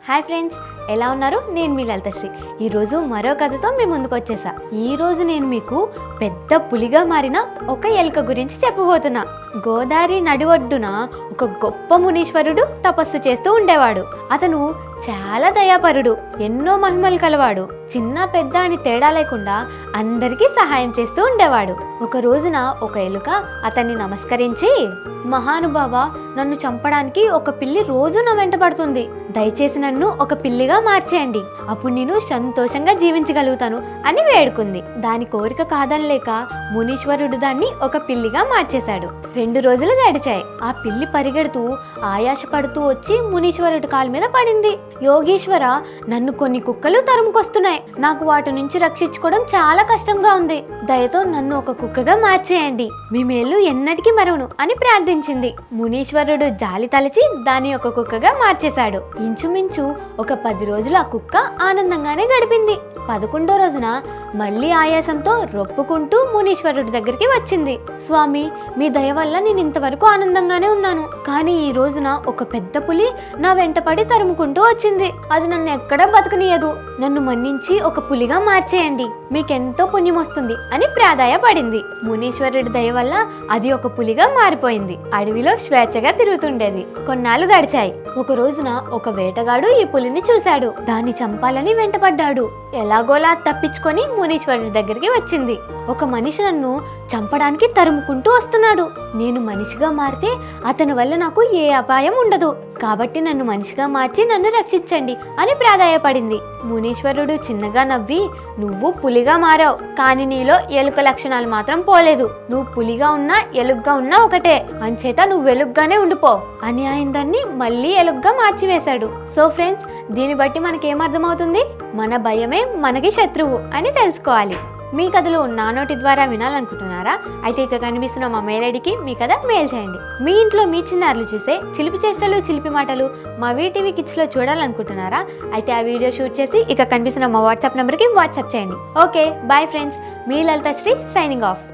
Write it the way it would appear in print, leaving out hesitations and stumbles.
Hi friends, ఎలా ఉన్నారు? నేను మీ లలితశ్రీ. ఈరోజు మరో కథతో మీ ముందుకు వచ్చేసా. ఈరోజు నేను మీకు పెద్ద పులిగా మారిన ఒక ఎలుక గురించి చెప్పబోతున్నా. గోదావరి నడి ఒడ్డున ఒక గొప్ప మునీశ్వరుడు తపస్సు చేస్తూ ఉండేవాడు. అతను చాలా దయాపరుడు, ఎన్నో మహిమలు కలవాడు. చిన్న పెద్ద అని తేడా లేకుండా అందరికీ సహాయం చేస్తూ ఉండేవాడు. ఒక రోజున ఒక ఎలుక అతన్ని నమస్కరించి, మహానుభావ, నన్ను చంపడానికి ఒక పిల్లి రోజు నా వెంట పడుతుంది. దయచేసి నన్ను ఒక పిల్లిగా మార్చేయండి, అప్పుడు నేను సంతోషంగా జీవించగలుగుతాను అని వేడుకుంది. దాని కోరిక కాదనలేక మునీశ్వరుడు దాన్ని ఒక పిల్లిగా మార్చేశాడు. 2 రోజులు గడిచాయి. ఆ పిల్లి పరిగెడుతూ ఆయాసపడుతూ వచ్చి మునీశ్వరుడి కాలు మీద పడింది. యోగీశ్వర, నన్ను కొన్ని కుక్కలు తరుముకొస్తున్నాయి. నాకు వాటి నుంచి రక్షించుకోవడం చాలా కష్టంగా ఉంది. దయతో నన్ను ఒక కుక్కగా మార్చేయండి, మీ మేలు ఎన్నటికీ మరువను అని ప్రార్థించింది. మునీశ్వరుడు జాలి తలచి దాన్ని ఒక కుక్కగా మార్చేశాడు. ఇంచుమించు ఒక 10 రోజులు ఆ కుక్క ఆనందంగానే గడిపింది. 11వ రోజున మళ్ళీ ఆయాసంతో రొప్పుకుంటూ మునీశ్వరుడి దగ్గరికి వచ్చింది. స్వామి, మీ దయ వల్ల నేను ఇంతవరకు ఆనందంగానే ఉన్నాను. కానీ ఈ రోజున ఒక పెద్ద పులి నా వెంటపడి తరుముకుంటూ వచ్చింది. అది నన్ను ఎక్కడా బతకనీయదు. నన్ను మన్నించి ఒక పులిగా మార్చేయండి, మీకెంతో పుణ్యం వస్తుంది అని ప్రాధాయపడింది. మునీశ్వరుడి దయ వల్ల అది ఒక పులిగా మారిపోయింది. అడవిలో స్వేచ్ఛగా తిరుగుతుండేది. కొన్నాళ్ళు గడిచాయి. ఒక రోజున ఒక వేటగాడు ఈ పులిని చూశాడు. దాన్ని చంపాలని వెంటపడ్డాడు. ఎలాగోలా తప్పించుకొని మునీశ్వరుడి దగ్గరికి వచ్చింది. ఒక మనిషి నన్ను చంపడానికి తరుముకుంటూ వస్తున్నాడు. నేను మనిషిగా మారితే అతని వల్ల నాకు ఏ అపాయం ఉండదు. కాబట్టి నన్ను మనిషిగా మార్చి నన్ను రక్షించండి అని ప్రాధాయపడింది. మునీశ్వరుడు చిన్నగా నవ్వి, నువ్వు పులిగా మారావు, కానీ నీలో ఎలుక లక్షణాలు మాత్రం పోలేదు. నువ్వు పులిగా ఉన్నా ఎలుగ్గా ఉన్నా ఒకటే, అంచేత నువ్వు వెలుగ్గానే ఉండిపో అని ఆయన దాన్ని మళ్ళీ ఎలుగ్గా మార్చివేశాడు. సో ఫ్రెండ్స్, దీన్ని బట్టి మనకేమర్థమవుతుంది? మన భయమే మనకి శత్రువు అని తెలుసుకోవాలి. మీ కథలు నా నోటి ద్వారా వినాలనుకుంటున్నారా? అయితే ఇక కనిపిస్తున్న మా మెయిల్ ఐడికి మీ కథ మెయిల్ చేయండి. మీ ఇంట్లో మీ చిన్నారులు చూసే చిలిపి చేష్టలు, చిలిపి మాటలు మా వీటీవీ కిడ్స్లో చూడాలనుకుంటున్నారా? అయితే ఆ వీడియో షూట్ చేసి ఇక కనిపిస్తున్న మా వాట్సాప్ నెంబర్కి వాట్సాప్ చేయండి. ఓకే, బాయ్ ఫ్రెండ్స్, మీ లలితశ్రీ సైనింగ్ ఆఫ్.